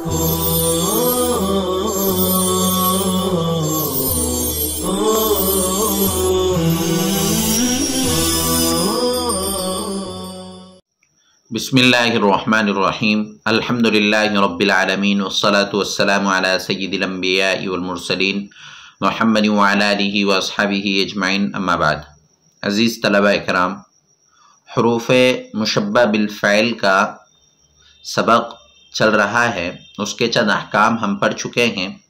बिस्मिल्लाहिर्रहमानिर्रहीम अल्हम्दुलिल्लाहि रब्बिल आलमीन वस्सलातु वस्सलामु अला सय्यिदिल अंबिया'i वल मुरसलीन मुहम्मद व अला आलिहि व अस्हाबिहि अजमईन अम्मा बाद। अज़ीज़ तलबा इकराम, हुरूफ़े मुशब्बह बिल फ़इल का सबक चल रहा है, उसके चंद अहकाम हम पढ़ चुके हैं।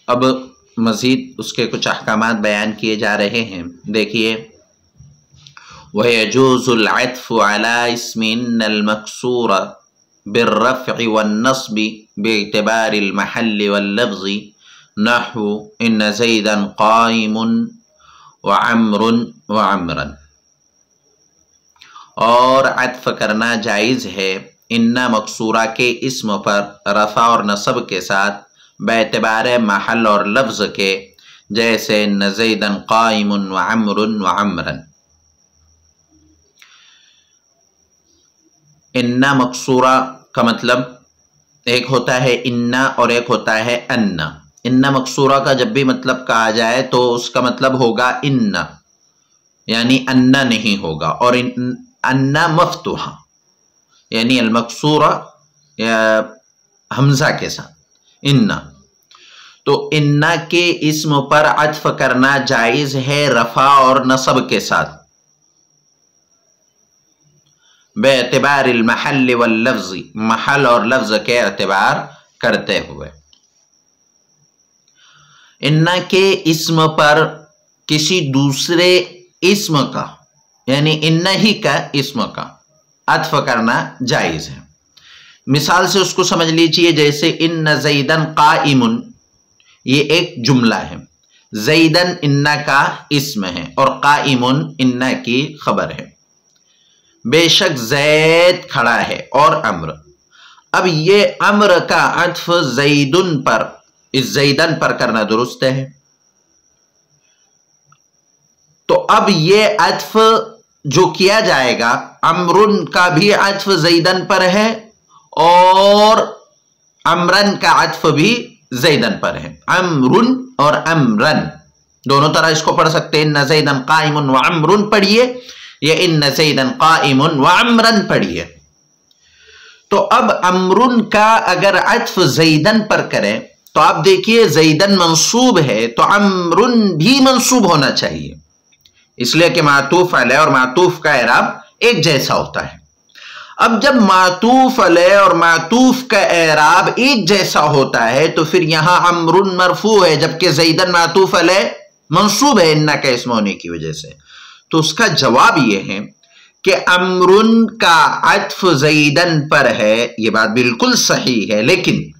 अब मज़ीद उसके कुछ अहकामात बयान किए जा रहे हैं। देखिए, वयजूज़ुल अत्फ़ु अला इस्मिन मकसूर बिर्रफ़्इ वन्नस्बि बिइतिबारिल महल्लि वल्लफ़्ज़ि नहू इन्न ज़ैदन क़ाइमुन व अम्रुन व अम्रन। और अत्फ़ करना जायज़ है इन्ना मकसूरा के इस्म पर रफ़ा और नसब के साथ बेतबार महल और लफ्ज़ के, जैसे इन्न ज़ैदन क़ाइमुन व अम्रुन व अम्रन। इन्ना मकसूरा का मतलब एक होता है इन्ना और एक होता है अन्ना। इन्ना मकसूरा का जब भी मतलब कहा जाए तो उसका मतलब होगा इन्ना, यानी अन्ना नहीं होगा, और अन्ना मफ्तूहा यानी अलमकसूरा हमजा के साथ इन्ना। तो इन्ना के इस्म पर अत्फ़ करना जायज़ है रफ़ा और नसब के साथ, बेअतिबारिल महल्ल वल लफ्ज़, महल और लफ्ज़ के एतबार करते हुए। इन्ना के इस्म पर किसी दूसरे इस्म का, यानी इन्ना ही का इस्म का अत्फ़ करना जायज़ है। मिसाल से उसको समझ लीजिए, जैसे इन्न ज़ैदन क़ाइमुन, ये एक जुमला है। ज़ैदन इन्ना का इस्म है और क़ाइमुन इन्ना की खबर है। बेशक ज़ैद खड़ा है और अम्र। अब ये अम्र का अत्फ़ ज़ैदुन पर, इस ज़ैदन पर करना दुरुस्त है। तो अब ये अत्फ़ जो किया जाएगा, अम्रुन का भी अत्फ़ ज़ैदन पर है और अम्रन का अत्फ़ भी ज़ैदन पर है। अम्रुन और अम्रन दोनों तरह इसको पढ़ सकते हैं। इन्न ज़ैदन क़ाइमुन व अम्रुन पढ़िए, ये इन्न ज़ैदन क़ाइमुन व अम्रन पढ़िए। तो अब अम्रुन का अगर अत्फ़ ज़ैदन पर करें तो आप देखिए ज़ैदन मंसूब है तो अम्रुन भी मंसूब होना चाहिए, इसलिए कि मातूफ़ अलैह और मातूफ़ का एराब एक जैसा होता है। अब जब मातूफ़ अलैह और मातूफ़ का एराब एक जैसा होता है तो फिर यहां अम्रुन मरफू है, जबकि ज़ैदन मातूफ़ अलैह मंसूब है इन्ना का इस्म होने की वजह से। तो उसका जवाब यह है कि अम्रुन का अत्फ़ ज़ैदन पर है, यह बात बिल्कुल सही है, लेकिन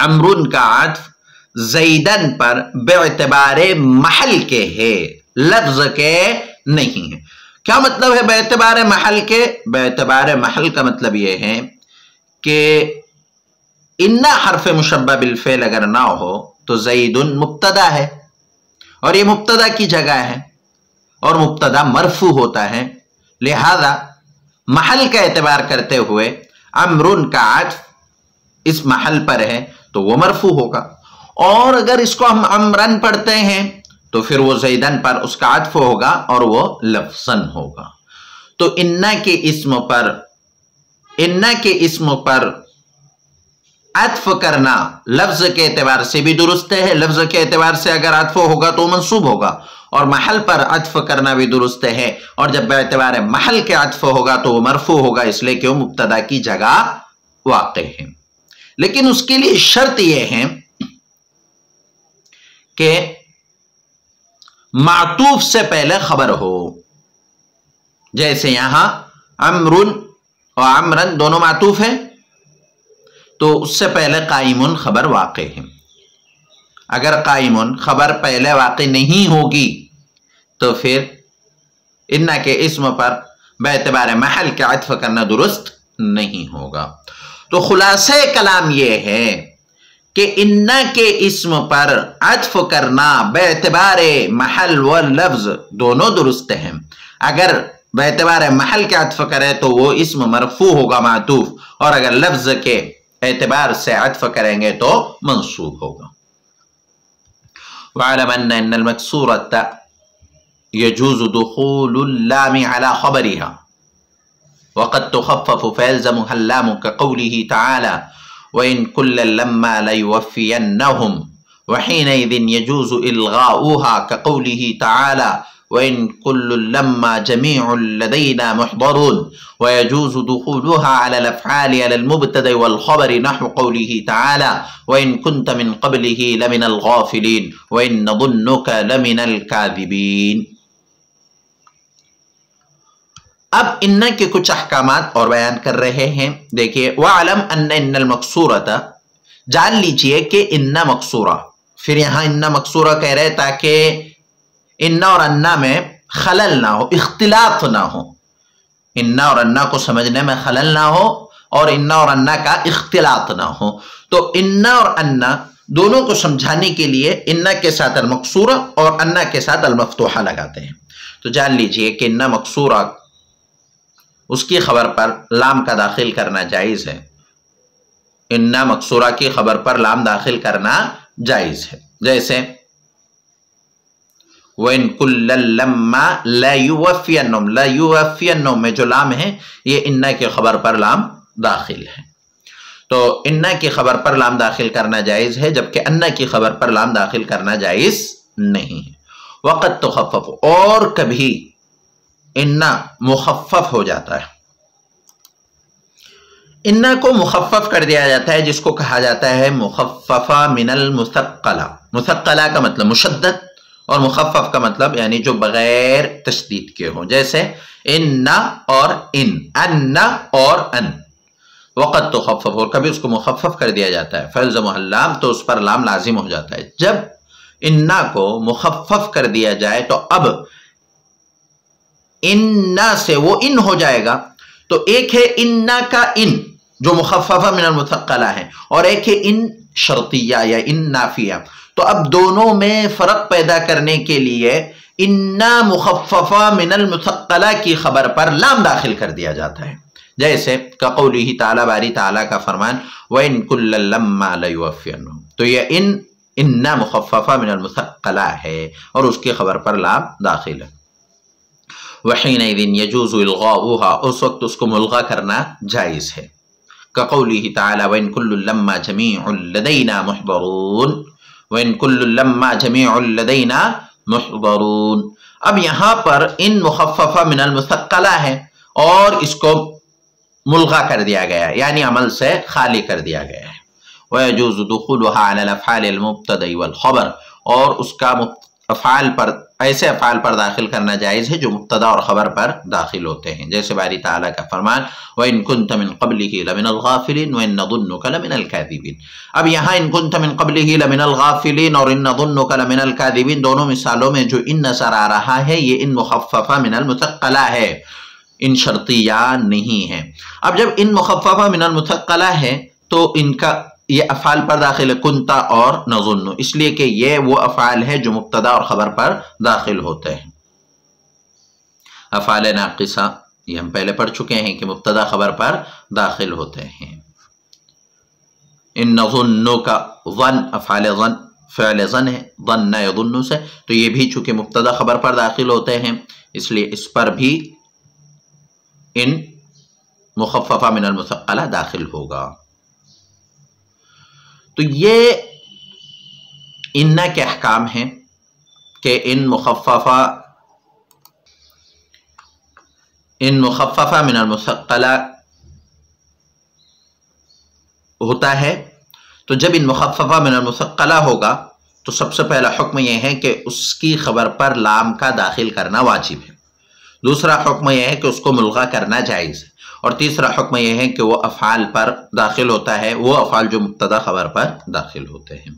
अम्रुन का अत्फ़ ज़ैदन पर बेअतिबारे महल के है, लफ्ज़ के नहीं है। क्या मतलब है बेअतिबारे महल के? बेअतिबारे महल का मतलब यह है कि इन्ना हर्फ़ मुशब्बह बिल फ़इल अगर ना हो तो ज़ैदुन मुब्तदा है और ये मुब्तदा की जगह है और मुब्तदा मरफू होता है, लिहाजा महल का एतबार करते हुए अम्रुन का अत्फ़ इस महल पर है तो वो मरफू होगा। और अगर इसको हम अम्रन पढ़ते हैं तो फिर वो ज़ैदन पर उसका अत्फ़ होगा और वो लफ्ज़न होगा। तो इन्ना के इस्म पर अत्फ़ करना लफ्ज़ के एतबार से भी दुरुस्त है। लफ्ज़ के एतबार से अगर अत्फ़ होगा तो मंसूब होगा, और महल पर अत्फ़ करना भी दुरुस्त है, और जब बेअतिबार महल के अत्फ़ होगा तो वो मरफू होगा, इसलिए कि वो मुब्तदा की जगह वाक़े है। लेकिन उसके लिए शर्त यह है कि मातूफ़ से पहले खबर हो। जैसे यहां अम्रुन और अम्रन दोनों मातूफ़ है, तो उससे पहले क़ाइमुन खबर वाक़े है। अगर क़ाइमुन खबर पहले वाक़े नहीं होगी तो फिर इन्ना के इस्म पर बेअतिबार महल के अत्फ़ करना दुरुस्त नहीं होगा। तो खुलासे कलाम यह है कि इन्ना के इस्म पर अत्फ़ करना बेअतिबार महल व लफ्ज़ दोनों दुरुस्त हैं। अगर बेतबार महल के अत्फ करे तो वो इस्म मरफू होगा मातूफ, और अगर लफ्ज के एतबार से अत्फ करेंगे तो मंसूब होगा। वअलम अन्ना इन्नल मकसूरत यजूज़ु दुखूलुल लाम अला खबरिहा वक़द तुख़फ़्फ़फ़ु फ़यल्ज़मुहा अल-लाम कक़ौलिही तआला व इन कुल्लन लम्मा लयुवफ़्फ़ियन्नहुम व हीनइज़िन यजूज़ु इल्ग़ाउहा कक़ौलिही तआला व इन कुल्लुन लम्मा जमीउन लदैना मुहदरून व यजूज़ु दुख़ूलुहा अलल अफ़आलि अलल मुब्तदा वल ख़बरि नहव क़ौलिही तआला व इन कुन्त मिन क़ब्लिही लमिनल गाफ़िलीन व इन नज़ुन्नुका लमिनल काज़िबीन। अब इन्ना के कुछ अहकामात और बयान कर रहे हैं। देखिए, वअलम अन्ना इन्नल मकसूरत, जान लीजिए कि इन्ना मकसूरा, फिर यहाँ इन्ना मकसूरा कह रहे ताकि इन्ना और अन्ना में खलल ना हो, इख्तिलाफ ना हो, इन्ना और अन्ना को समझने में खलल ना हो और इन्ना और अन्ना का इख्तिलाफ ना हो। तो इन्ना और अन्ना दोनों को समझाने के लिए इन्ना के साथ अल मकसूरा और अन्ना के साथ अल मफ्तूहा लगाते हैं। तो जान लीजिए कि इन्ना मकसूरा उसकी खबर पर लाम का दाखिल करना जायज़ है, इन्ना मकसूरा की खबर पर लाम दाखिल करना जायज़ है। जैसे वइन कुल्लन लम्मा लयुवफ़्फ़ियन्नुहुम, लयुवफ़्फ़ियन्नुहुम में जो लाम है ये इन्ना की खबर पर लाम दाखिल है। तो इन्ना की खबर पर लाम दाखिल करना जायज़ है, जबकि अन्ना की खबर पर लाम दाखिल करना जायज़ नहीं है। वक़द तुख़फ़्फ़फ़, और कभी इन्ना मुख़फ़्फ़फ़ हो जाता है, इन्ना को मुख़फ़्फ़फ़ कर दिया जाता है, जिसको कहा जाता है मुख़फ़्फ़फ़ा मिनल मुसक्कला। मुसक्कला का मतलब मुशद्दद और मुख़फ़्फ़फ़ का मतलब यानी जो बगैर तशदीद के हो, जैसे इन्ना और इन, अन्ना और अन। वक़द तुख़फ़्फ़फ़, और कभी उसको मुख़फ़्फ़फ़ कर दिया जाता है, फ़यल्ज़मुहा अल-लाम, तो उस पर लाम लाजिम हो जाता है। जब इन्ना को मुख़फ़्फ़फ़ कर दिया जाए तो अब इन्ना से वो इन हो जाएगा। तो एक है इन्ना का इन जो मुख़फ़्फ़फ़ा मिनल मुसक्कला है, और एक है इन शर्तिया या इन नाफिया। तो अब दोनों में फ़र्क पैदा करने के लिए इन्ना मुख़फ़्फ़फ़ा मिनल मुसक्कला की खबर पर लाम दाखिल कर दिया जाता है। जैसे कक़ौलिही ताला, बारी ताला का फरमान, व इन कुल्लन लम्मा लयुवफ़्फ़ियन्नुहुम। तो ये इन्ना मुख़फ़्फ़फ़ा मिनल मुसक्कला है और उसकी खबर पर लाम दाखिल है। वहीनइज़िन यजूज़ु इल्ग़ाउहा, उस वक्त उसको मुल्ग़ा करना जायज़ है। कक़ौलिही ताला, व इन कुल्लुन लम्मा जमीउन लदैना मुहदरून, व इन कुल्लुन लम्मा जमीउन लदैना मुहदरून। अब यहाँ पर इन मुख़फ़्फ़फ़ा मिनल मुसक्कला है और इसको मुल्ग़ा कर दिया गया है, यानी अमल से खाली कर दिया गया है। व यजूज़ु दुख़ूलुहा अलल अफ़आलि अल मुब्तदा वल ख़बर, और उसका अफ़आल पर, ऐसे अफ़आल पर दाखिल करना जायज़ है जो मुब्तदा और ख़बर पर दाखिल होते हैं। जैसे बारी ताला का फरमान, व इन कुन्त मिन क़ब्लिही लमिनल गाफ़िलीन व इन नज़ुन्नुका लमिनल काज़िबीन। अब यहाँ इन कुन्त मिन क़ब्लिही लमिनल गाफ़िलीन और इन नज़ुन्नुका लमिनल काज़िबीन, दोनों मिसालों में जो इन नज़र आ रहा है ये इन मुख़फ़्फ़फ़ा मिनल मुसक्कला है, इन शर्तिया नहीं है। अब जब इन मुख़फ़्फ़फ़ा मिनल मुसक्कला है तो इनका ये अफ़आल पर दाखिल है, कुंता और नज़ुन्नु, इसलिए कि ये वो अफ़आल है जो मुब्तदा और ख़बर पर दाखिल होते हैं। अफ़आल नाक़िसा ये हम पहले पढ़ चुके हैं कि मुब्तदा ख़बर पर दाखिल होते हैं। इन नज़ुन्नु का ज़न, अफ़आल ज़न फ़िअल ज़न है, ज़न्न यज़ुन्नु से, तो ये भी चूँकि मुब्तदा ख़बर पर दाखिल होते हैं इसलिए इस पर भी इन मुख़फ़्फ़फ़ा मिनल मुसक्कला दाखिल होगा। तो ये इन्ना के अहकाम हैं कि इन मुख़फ़्फ़फ़ा मिनल मुसक्कला होता है। तो जब इन मुख़फ़्फ़फ़ा मिनल मुसक्कला होगा तो सबसे पहला हुक्म यह है कि उसकी खबर पर लाम का दाखिल करना वाजिब है। दूसरा हुक्म यह है कि उसको मुल्ग़ा करना जायज़ है। और तीसरा हुक्म यह है कि वो अफ़आल पर दाखिल होता है, वो अफ़आल जो मुब्तदा ख़बर पर दाखिल होते हैं।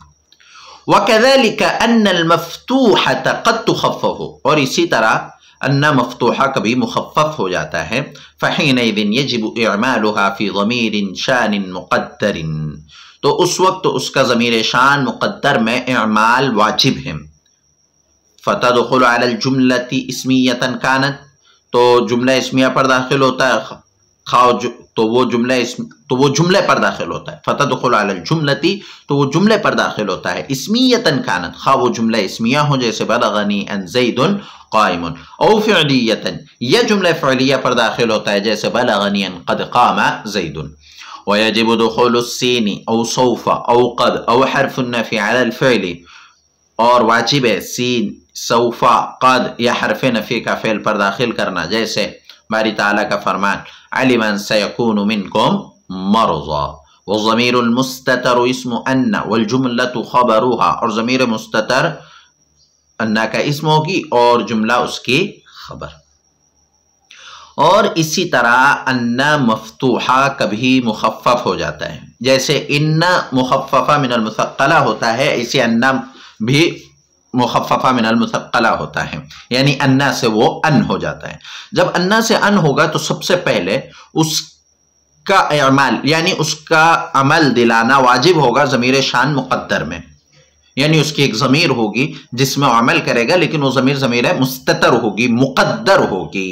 वकज़ालिका अन्नल मफ़्तूहत क़द तुख़फ़्फ़फ़ु, और इसी तरह अन्ना मफ़्तूहा कभी मुख़फ़्फ़फ़ हो जाता है। फ़हीनइज़िन यजिबु इअमालुहा फ़ी ज़मीरिन शानिन मुक़द्दरिन, तो उस वक्त उसका ज़मीर शान मुक़द्दर में इअमाल वाजिब है। फ़तदख़ुलु अलल जुमलति इस्मियतन कानत, تو جملہ اسمیہ پر داخل ہوتا ہے، تو وہ جملے پر داخل ہوتا ہے، فتدخل علی الجملتی تو وہ جملے پر داخل ہوتا ہے، اسمیتن کانت خواہ وہ جملہ اسمیہ ہو جیسے بلغنی ان زید قائم، او فعلیتن یا جملہ فعلیہ پر داخل ہوتا ہے جیسے بلغنی ان قد قام زید، ویجب دخول السین او سوف او قد او حرف النفی علی الفعل، اور واجب ہے سین سوفا قد یا حرف نفی کا فعل پر داخل کرنا جیسے باری تعالیٰ کا فرمان علم ان سیکون منکم مرضا، والضمیر المستتر اسم ان والجملۃ خبرها، اور ضمیر مستتر ان کا اسم ہوگی اور جملہ اس کی خبر۔ اور اسی طرح ان مفتوحہ کبھی مخفف ہو جاتا ہے، جیسے ان مخففہ من المثقلہ ہوتا ہے، اسی ان بھی مخففہ من المثقلہ ہوتا ہے، یعنی انا سے وہ ان ہو جاتا ہے۔ جب انا سے ان ہوگا تو سب سے پہلے اس کا اعمال یعنی اس کا عمل دلانا واجب ہوگا ضمیر شان مقدر میں، یعنی اس کی ایک ضمیر ہوگی جس میں عمل کرے گا، لیکن وہ ضمیر مستتر ہوگی، مقدر ہوگی۔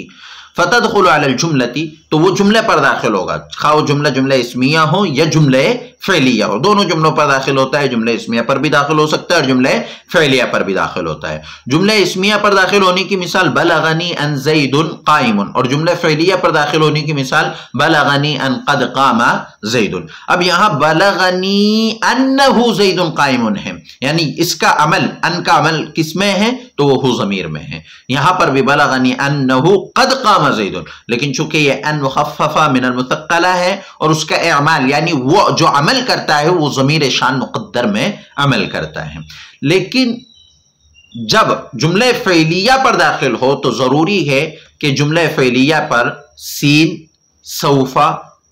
فتدخل علی الجملتی تو وہ جملے پر داخل ہوگا، خواہ وہ جملہ اسمیہ ہو یا جملے فعلیہ ہو، دونوں جملوں پر داخل ہوتا ہے، جملے اسمیہ پر بھی داخل ہو سکتا ہے اور جملے فعلیہ پر بھی داخل ہوتا ہے۔ جملے اسمیہ پر داخل ہونے کی مثال بلغنی ان زید قائم، اور جملے فعلیہ پر داخل ہونے کی مثال بلغنی ان قد قام زید۔ اب یہاں بلغنی انہ زید قائم ہے، یعنی اس کا عمل ان کا عمل کس میں ہے تو وہ ضمیر میں ہے، یہاں پر بھی بلغنی انہ قد قام زید، لیکن چونکہ یہ ان مخففہ من المثقلہ ہے اور اس کا اعمال یعنی وہ جو عمل کرتا ہے وہ ضمیر شان مقدر میں عمل کرتا ہے۔ لیکن جب جملہ فعلیہ پر داخل ہو تو ضروری ہے کہ جملہ فعلیہ پر سین سوفا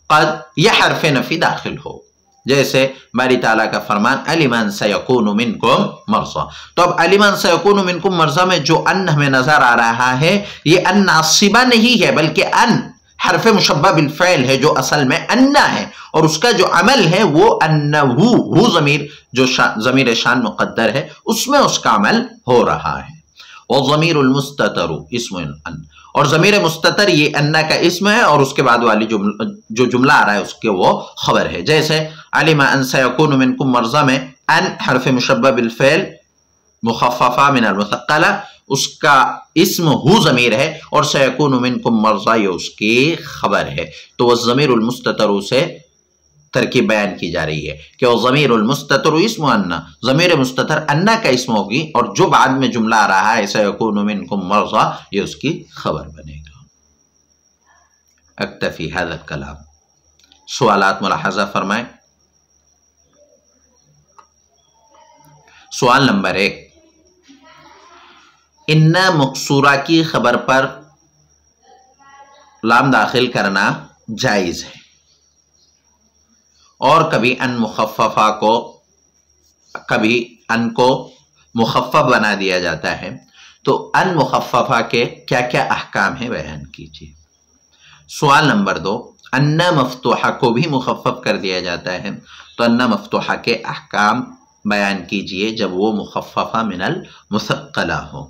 قد یا حرف نفی داخل ہو، جیسے باری تعالیٰ کا فرمان علم ان سیکون منکم مرضا۔ تو اب علم ان سیکون منکم مرضا میں جو ان ہمیں نظر آ رہا ہے یہ ان ناصبہ نہیں ہے، بلکہ ان حرف مشبہ بالفعل ہے جو اصل میں انا ہے، اور اس کا جو عمل ہے وہ انہو ضمیر جو ضمیر شان مقدر ہے اس میں اس کا عمل ہو رہا ہے۔ والضمیر المستتر اسم ان، اور ضمیر مستتر یہ انا کا اسم ہے اور اس کے بعد والی جو جملہ آ رہا ہے اس کے وہ خبر ہے، جیسے علم ان سیکون منکم مرضا میں ان حرف مشبہ بالفعل مخففہ من المثقلہ اس کا اسم ہو ضمیر ہے اور سیکون منکم مرضا یہ اس کی خبر ہے، تو وہ ضمیر المستتر سے ترکیب بیان کی جا رہی ہے کہ وہ ضمیر المستتر اسم انا، ضمیر مستتر انا کا اسم ہوگی اور جو بعد میں جملہ آ رہا ہے سیکون منکم مرضا یہ اس کی خبر بنے گا۔ اکتفی هذا الکلام۔ سوالات ملاحظہ فرمائیں۔ سوال نمبر 1، ان مقصورہ کی خبر پر لام داخل کرنا جائز ہے، اور کبھی ان مخففہ کو کبھی ان کو مخفف بنا دیا جاتا ہے، تو ان مخففہ کے کیا کیا احکام ہیں بیان کیجیے۔ سوال نمبر 2، ان مفتوحہ کو بھی مخفف کر دیا جاتا ہے، تو ان مفتوحہ کے احکام بیان کیجیے جب وہ مخففہ من المثقلہ ہو۔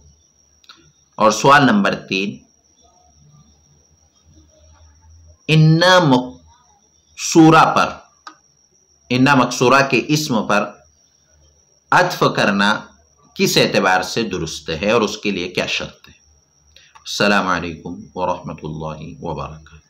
اور سوال نمبر 3، ان مقصورہ کے اسم پر عطف کرنا کس اعتبار سے درست ہے اور اس کے لیے کیا شرط ہے؟ السلام علیکم ورحمۃ اللہ وبرکاتہ۔